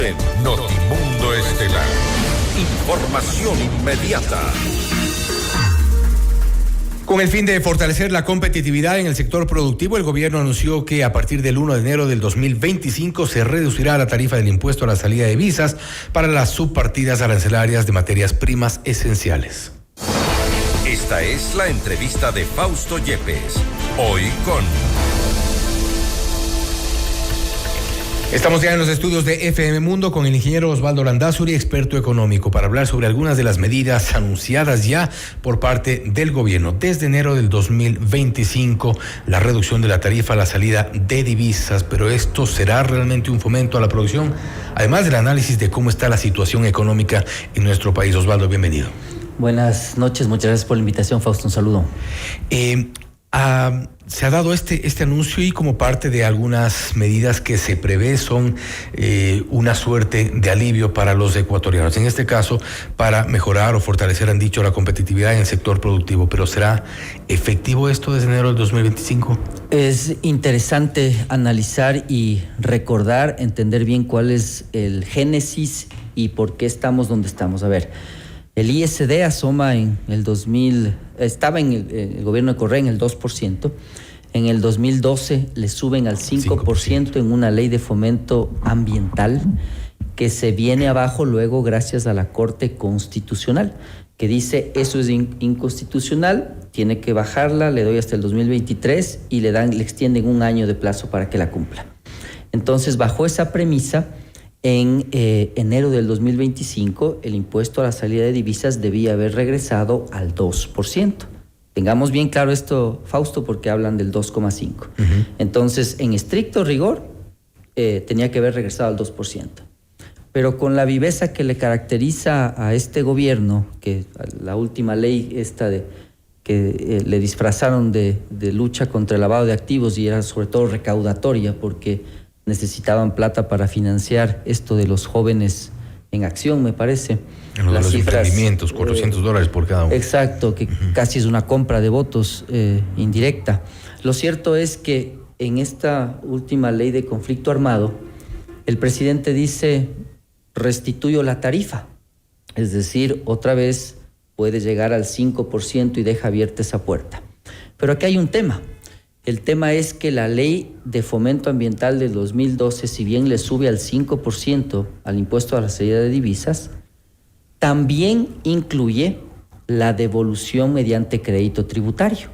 en Notimundo Estelar. Información inmediata. Con el fin de fortalecer la competitividad en el sector productivo, el gobierno anunció que a partir del 1 de enero del 2025 se reducirá la tarifa del impuesto a la salida de divisas para las subpartidas arancelarias de materias primas esenciales. Esta es la entrevista de Fausto Yepes. Hoy con... Estamos ya en los estudios de FM Mundo con el ingeniero Osvaldo Landázuri, experto económico, para hablar sobre algunas de las medidas anunciadas ya por parte del gobierno. Desde enero del 2025, la reducción de la tarifa a la salida de divisas, pero ¿esto será realmente un fomento a la producción? Además del análisis de cómo está la situación económica en nuestro país. Osvaldo, bienvenido. Buenas noches, muchas gracias por la invitación, Fausto, un saludo. Se ha dado este anuncio y como parte de algunas medidas que se prevé son una suerte de alivio para los ecuatorianos. En este caso, para mejorar o fortalecer, han dicho, la competitividad en el sector productivo. ¿Pero será efectivo esto desde enero del 2025? Es interesante analizar y recordar, entender bien cuál es el génesis y por qué estamos donde estamos. A ver, el ISD asoma en el 2000, estaba en el gobierno de Correa en el 2%, en el 2012 le suben al 5% en una ley de fomento ambiental que se viene abajo luego gracias a la Corte Constitucional, que dice eso es inconstitucional, tiene que bajarla, le doy hasta el 2023 y le extienden un año de plazo para que la cumpla. Entonces, bajo esa premisa, en enero del 2025, el impuesto a la salida de divisas debía haber regresado al 2%. Tengamos bien claro esto, Fausto, porque hablan del 2,5%. Entonces, en estricto rigor, tenía que haber regresado al 2%. Pero con la viveza que le caracteriza a este gobierno, que la última ley esta que le disfrazaron de lucha contra el lavado de activos y era sobre todo recaudatoria porque necesitaban plata para financiar esto de los jóvenes en acción, me parece. En los emprendimientos, $400 por cada uno. Exacto, que casi es una compra de votos indirecta. Lo cierto es que en esta última ley de conflicto armado, el presidente dice, restituyo la tarifa. Es decir, otra vez puede llegar al 5% y deja abierta esa puerta. Pero aquí hay un tema. El tema es que la ley de fomento ambiental de 2012, si bien le sube al 5% al impuesto a la salida de divisas, también incluye la devolución mediante crédito tributario.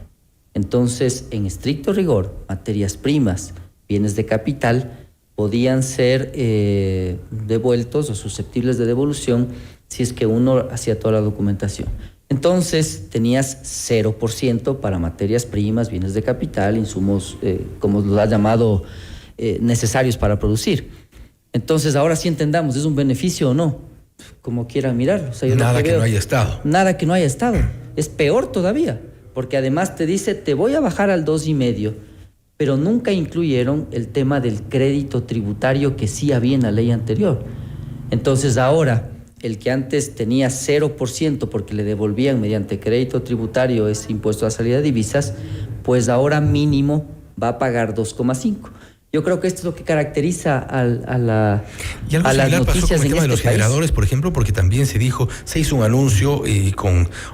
Entonces, en estricto rigor, materias primas, bienes de capital, podían ser devueltos o susceptibles de devolución si es que uno hacía toda la documentación. Entonces, tenías 0% para materias primas, bienes de capital, insumos, como lo has llamado, necesarios para producir. Entonces, ahora sí entendamos, ¿es un beneficio o no? Como quieran mirarlo. O sea, yo nada que no haya estado. Nada que no haya estado. Es peor todavía, porque además te dice, te voy a bajar al 2,5%, pero nunca incluyeron el tema del crédito tributario que sí había en la ley anterior. Entonces, ahora, el que antes tenía 0% porque le devolvían mediante crédito tributario ese impuesto a salida de divisas, pues ahora mínimo va a pagar 2,5%. Yo creo que esto es lo que caracteriza a las noticias pasó con el tema de los generadores, por ejemplo, porque también se hizo un anuncio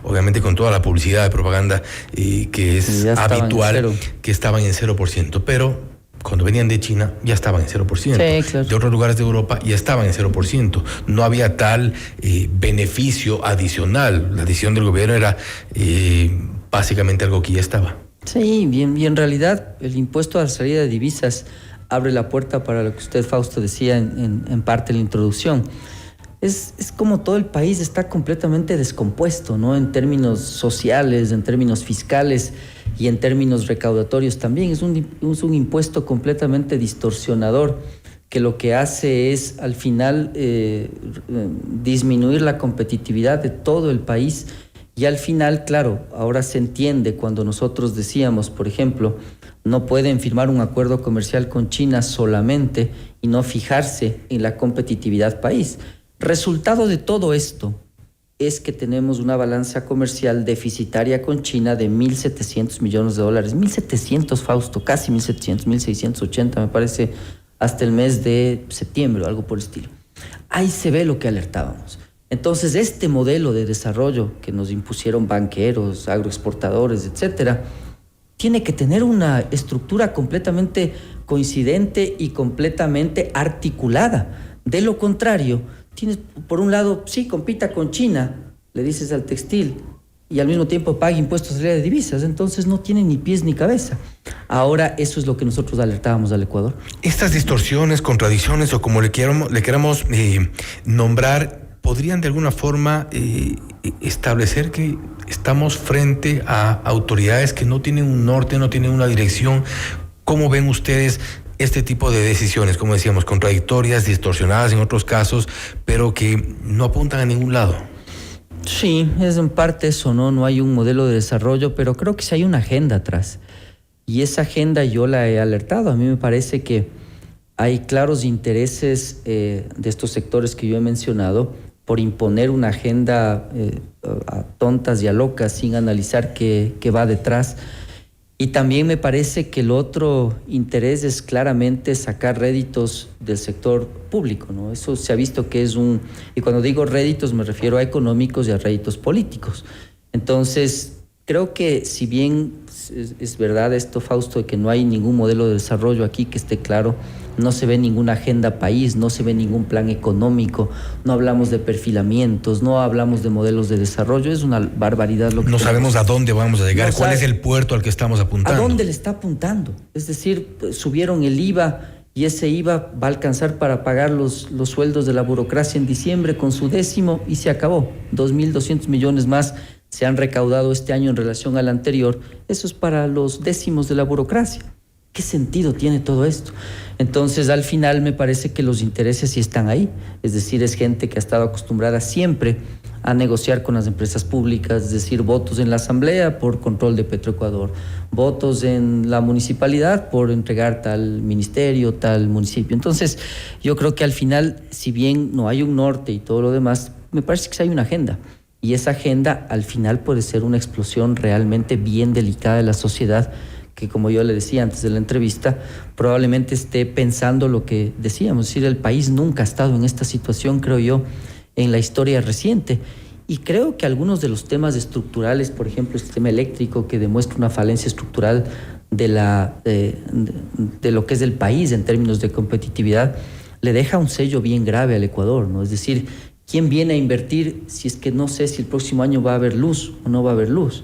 obviamente con toda la publicidad de propaganda que es habitual, que estaban en 0%, pero cuando venían de China ya estaban en 0%. Sí, claro. De otros lugares de Europa ya estaban en 0%. No había tal beneficio adicional. La decisión del gobierno era básicamente algo que ya estaba. Sí, bien, y en realidad el impuesto a la salida de divisas abre la puerta para lo que usted, Fausto, decía en parte de la introducción. Es como todo el país está completamente descompuesto, ¿no? En términos sociales, en términos fiscales y en términos recaudatorios también. Es un impuesto completamente distorsionador que lo que hace es, al final, disminuir la competitividad de todo el país. Y al final, claro, ahora se entiende cuando nosotros decíamos, por ejemplo, no pueden firmar un acuerdo comercial con China solamente y no fijarse en la competitividad país. Resultado de todo esto es que tenemos una balanza comercial deficitaria con China de $1.700 millones. 1.700, Fausto, casi 1.700, 1.680 me parece, hasta el mes de septiembre o algo por el estilo. ahí se ve lo que alertábamos. Entonces, este modelo de desarrollo que nos impusieron banqueros, agroexportadores, etcétera, tiene que tener una estructura completamente coincidente y completamente articulada. De lo contrario, tienes, por un lado, sí, compita con China, le dices al textil, y al mismo tiempo paga impuestos a salida de divisas, entonces no tiene ni pies ni cabeza. Ahora eso es lo que nosotros alertábamos al Ecuador. Estas distorsiones, contradicciones o como le queramos nombrar, ¿podrían de alguna forma establecer que estamos frente a autoridades que no tienen un norte, no tienen una dirección? ¿Cómo ven ustedes este tipo de decisiones, como decíamos, contradictorias, distorsionadas en otros casos, pero que no apuntan a ningún lado? Sí, es en parte eso, ¿no? No hay un modelo de desarrollo, pero creo que sí hay una agenda atrás. Y esa agenda yo la he alertado. A mí me parece que hay claros intereses de estos sectores que yo he mencionado por imponer una agenda a tontas y a locas sin analizar qué va detrás. Y también me parece que el otro interés es claramente sacar réditos del sector público, ¿no? Eso se ha visto que es y cuando digo réditos me refiero a económicos y a réditos políticos. Entonces, creo que si bien es verdad esto, Fausto, de que no hay ningún modelo de desarrollo aquí que esté claro, no se ve ninguna agenda país, no se ve ningún plan económico, no hablamos de perfilamientos, no hablamos de modelos de desarrollo, es una barbaridad lo que... No sabemos a dónde vamos a llegar, cuál es el puerto al que estamos apuntando. ¿A dónde le está apuntando? Es decir, subieron el IVA y ese IVA va a alcanzar para pagar los sueldos de la burocracia en diciembre con su 10º y se acabó. 2.200 millones más se han recaudado este año en relación al anterior. Eso es para los 10º de la burocracia. ¿Qué sentido tiene todo esto? Entonces, al final me parece que los intereses sí están ahí. Es decir, es gente que ha estado acostumbrada siempre a negociar con las empresas públicas, es decir, votos en la asamblea por control de Petroecuador, votos en la municipalidad por entregar tal ministerio, tal municipio. Entonces, yo creo que al final, si bien no hay un norte y todo lo demás, me parece que sí hay una agenda. Y esa agenda, al final, puede ser una explosión realmente bien delicada de la sociedad, que como yo le decía antes de la entrevista, probablemente esté pensando lo que decíamos, es decir, el país nunca ha estado en esta situación, creo yo, en la historia reciente. Y creo que algunos de los temas estructurales, por ejemplo, el sistema eléctrico, que demuestra una falencia estructural de lo que es el país en términos de competitividad, le deja un sello bien grave al Ecuador, ¿no? Es decir, ¿quién viene a invertir si es que no sé si el próximo año va a haber luz o no va a haber luz?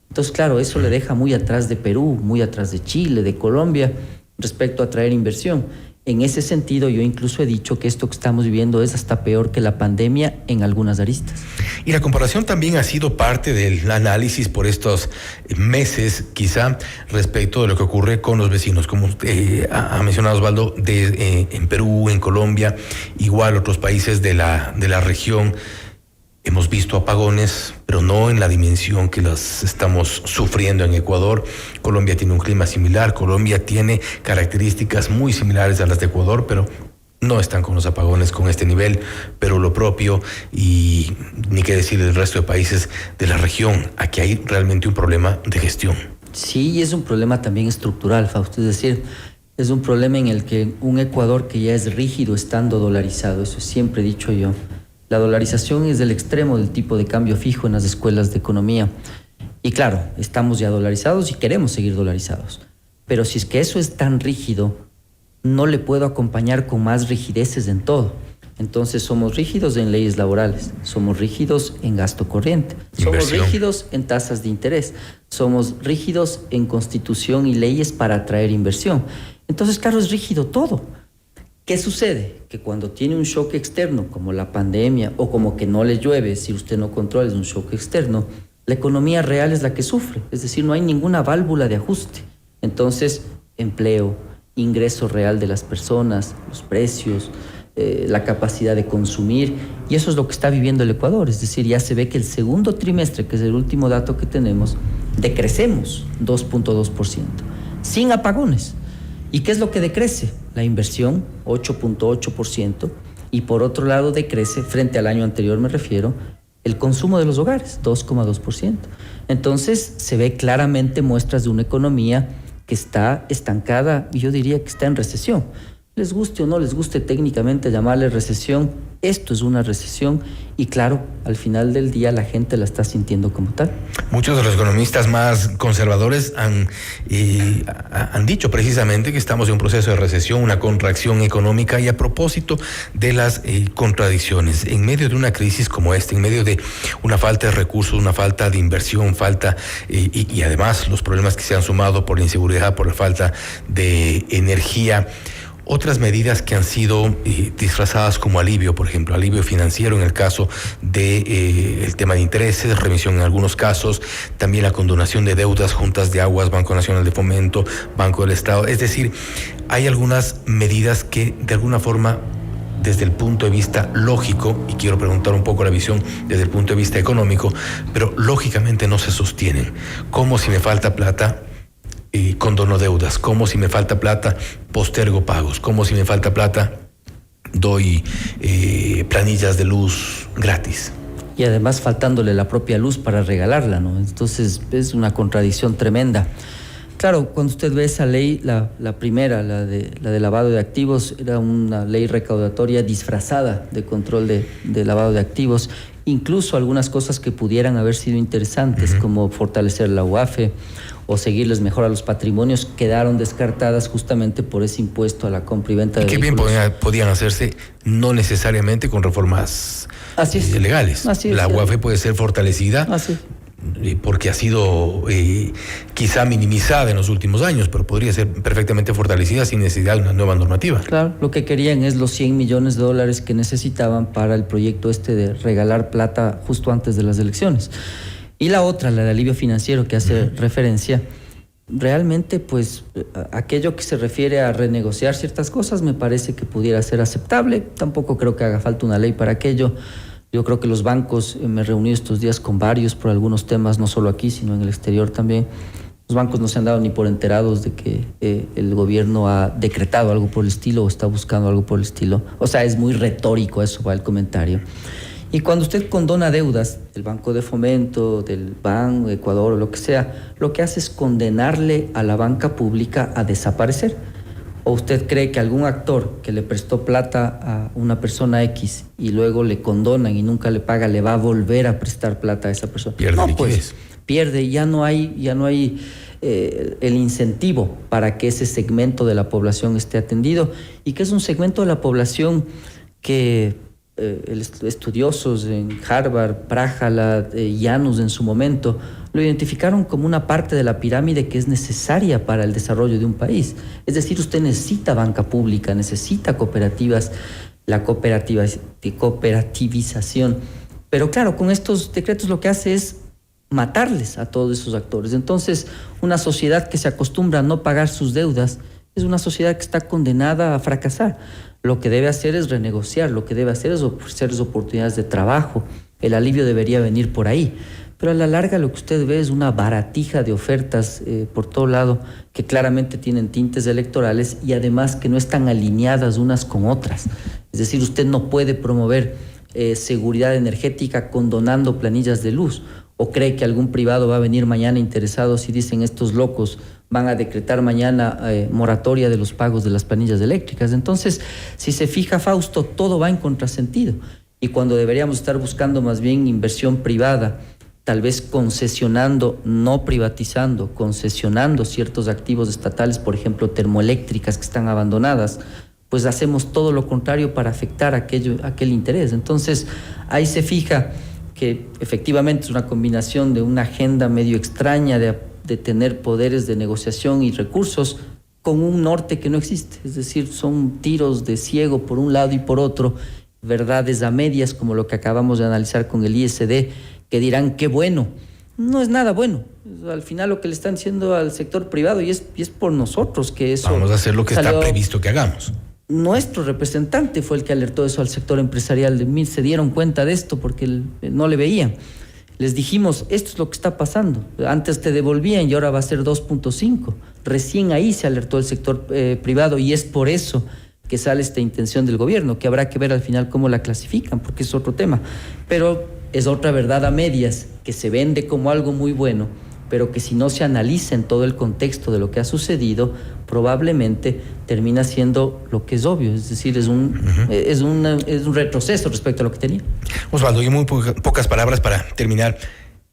Entonces, claro, eso le deja muy atrás de Perú, muy atrás de Chile, de Colombia, respecto a atraer inversión. En ese sentido, yo incluso he dicho que esto que estamos viviendo es hasta peor que la pandemia en algunas aristas. Y la comparación también ha sido parte del análisis por estos meses, quizá, respecto de lo que ocurre con los vecinos, como ha mencionado Osvaldo, en Perú, en Colombia, igual otros países de la región. Hemos visto apagones, pero no en la dimensión que las estamos sufriendo en Ecuador. Colombia tiene un clima similar, Colombia tiene características muy similares a las de Ecuador, pero no están con los apagones con este nivel, pero lo propio, y ni qué decir del resto de países de la región. Aquí hay realmente un problema de gestión. Sí, y es un problema también estructural, Fausto, es decir, es un problema en el que un Ecuador que ya es rígido estando dolarizado, eso siempre he dicho yo. La dolarización es el extremo del tipo de cambio fijo en las escuelas de economía. Y claro, estamos ya dolarizados y queremos seguir dolarizados. Pero si es que eso es tan rígido, no le puedo acompañar con más rigideces en todo. Entonces somos rígidos en leyes laborales, somos rígidos en gasto corriente, somos rígidos en tasas de interés, somos rígidos en constitución y leyes para atraer inversión. Entonces, claro, es rígido todo. ¿Qué sucede? Que cuando tiene un shock externo, como la pandemia, o como que no le llueve, si usted no controla, es un shock externo, la economía real es la que sufre. Es decir, no hay ninguna válvula de ajuste. Entonces, empleo, ingreso real de las personas, los precios, la capacidad de consumir, y eso es lo que está viviendo el Ecuador. Es decir, ya se ve que el segundo trimestre, que es el último dato que tenemos, decrecemos 2.2%, sin apagones. ¿Y qué es lo que decrece? La inversión, 8.8%, y por otro lado decrece, frente al año anterior me refiero, el consumo de los hogares, 2.2%. Entonces se ve claramente muestras de una economía que está estancada, y yo diría que está en recesión. Les guste o no les guste técnicamente llamarle recesión, esto es una recesión y claro, al final del día la gente la está sintiendo como tal. Muchos de los economistas más conservadores han dicho precisamente que estamos en un proceso de recesión, una contracción económica, y a propósito de las contradicciones, en medio de una crisis como esta, en medio de una falta de recursos, una falta de inversión, y además los problemas que se han sumado por la inseguridad, por la falta de energía. Otras medidas que han sido disfrazadas como alivio, por ejemplo, alivio financiero en el caso de el tema de intereses, remisión en algunos casos, también la condonación de deudas, juntas de aguas, Banco Nacional de Fomento, Banco del Estado. Es decir, hay algunas medidas que de alguna forma, desde el punto de vista lógico, y quiero preguntar un poco la visión desde el punto de vista económico, pero lógicamente no se sostienen. Como si me falta plata, condono deudas, como si me falta plata, postergo pagos, como si me falta plata, doy planillas de luz gratis. Y además faltándole la propia luz para regalarla, ¿no? Entonces es una contradicción tremenda. Claro, cuando usted ve esa ley, la primera, la de lavado de activos, era una ley recaudatoria disfrazada de control de lavado de activos, incluso algunas cosas que pudieran haber sido interesantes, como fortalecer la UAFE o seguirles mejor a los patrimonios, quedaron descartadas justamente por ese impuesto a la compra y venta de vehículos. Qué bien podían hacerse, no necesariamente con reformas legales. La UAFE puede ser fortalecida. Porque ha sido quizá minimizada en los últimos años, pero podría ser perfectamente fortalecida sin necesidad de una nueva normativa. Claro, lo que querían es los 100 millones de dólares que necesitaban para el proyecto de regalar plata justo antes de las elecciones. Y la otra, la de alivio financiero que hace referencia, realmente pues aquello que se refiere a renegociar ciertas cosas me parece que pudiera ser aceptable. Tampoco creo que haga falta una ley para aquello. Yo creo que los bancos, me reuní estos días con varios por algunos temas, no solo aquí, sino en el exterior también. Los bancos no se han dado ni por enterados de que el gobierno ha decretado algo por el estilo o está buscando algo por el estilo. O sea, es muy retórico eso, va el comentario. Y cuando usted condona deudas del Banco de Fomento, del Ban, Ecuador o lo que sea, lo que hace es condenarle a la banca pública a desaparecer. ¿O usted cree que algún actor que le prestó plata a una persona X y luego le condonan y nunca le paga, le va a volver a prestar plata a esa persona? Pierde liquidez. Pues pierde, ya no hay el incentivo para que ese segmento de la población esté atendido, y que es un segmento de la población que estudiosos en Harvard, Prahala, Janus en su momento, lo identificaron como una parte de la pirámide que es necesaria para el desarrollo de un país. Es decir, usted necesita banca pública, necesita cooperativas, la cooperativización. Pero claro, con estos decretos lo que hace es matarles a todos esos actores. Entonces, una sociedad que se acostumbra a no pagar sus deudas es una sociedad que está condenada a fracasar. Lo que debe hacer es renegociar, lo que debe hacer es ofrecerles oportunidades de trabajo. El alivio debería venir por ahí. Pero a la larga lo que usted ve es una baratija de ofertas por todo lado que claramente tienen tintes electorales y además que no están alineadas unas con otras. Es decir, usted no puede promover seguridad energética condonando planillas de luz. ¿O cree que algún privado va a venir mañana interesado si dicen estos locos van a decretar mañana moratoria de los pagos de las planillas eléctricas? Entonces, si se fija, Fausto, todo va en contrasentido. Y cuando deberíamos estar buscando más bien inversión privada, tal vez concesionando, no privatizando, concesionando ciertos activos estatales, por ejemplo, termoeléctricas que están abandonadas, pues hacemos todo lo contrario para afectar aquel interés. Entonces, ahí se fija que efectivamente es una combinación de una agenda medio extraña de tener poderes de negociación y recursos con un norte que no existe. Es decir, son tiros de ciego por un lado y por otro, verdades a medias, como lo que acabamos de analizar con el ISD, que dirán qué bueno. No es nada bueno. Al final lo que le están diciendo al sector privado, y es por nosotros que eso... Vamos a hacer lo que está previsto que hagamos. Nuestro representante fue el que alertó eso al sector empresarial. Se dieron cuenta de esto porque no le veían. Les dijimos, esto es lo que está pasando. Antes te devolvían y ahora va a ser 2.5. Recién ahí se alertó el sector privado, y es por eso que sale esta intención del gobierno, que habrá que ver al final cómo la clasifican, porque es otro tema. Pero es otra verdad a medias, que se vende como algo muy bueno, pero que si no se analiza en todo el contexto de lo que ha sucedido, probablemente termina siendo lo que es obvio, es decir, es un retroceso respecto a lo que tenía. Osvaldo, y muy pocas palabras para terminar.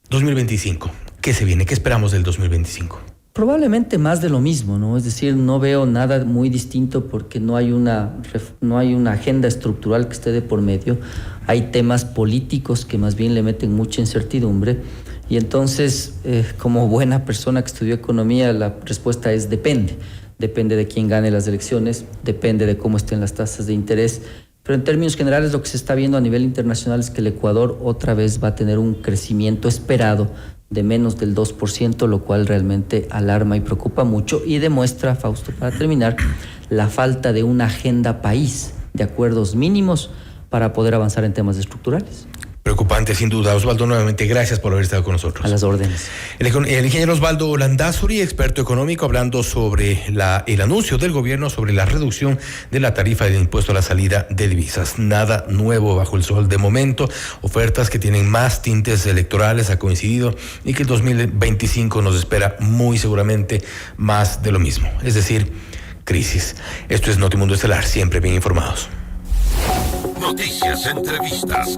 2025, ¿qué se viene? ¿Qué esperamos del 2025? Probablemente más de lo mismo, ¿no? Es decir, no veo nada muy distinto porque no hay una agenda estructural que esté de por medio. Hay temas políticos que más bien le meten mucha incertidumbre. Y entonces, como buena persona que estudió economía, la respuesta es depende. Depende de quién gane las elecciones, depende de cómo estén las tasas de interés. Pero en términos generales, lo que se está viendo a nivel internacional es que el Ecuador otra vez va a tener un crecimiento esperado de menos del 2%, lo cual realmente alarma y preocupa mucho y demuestra, Fausto, para terminar, la falta de una agenda país de acuerdos mínimos para poder avanzar en temas estructurales. Preocupante, sin duda. Osvaldo, nuevamente, gracias por haber estado con nosotros. A las órdenes. El ingeniero Osvaldo Landázuri, experto económico, hablando sobre el anuncio del gobierno sobre la reducción de la tarifa del impuesto a la salida de divisas. Nada nuevo bajo el sol de momento. Ofertas que tienen más tintes electorales, ha coincidido, y que el 2025 nos espera muy seguramente más de lo mismo. Es decir, crisis. Esto es Notimundo Estelar, siempre bien informados. Noticias, entrevistas.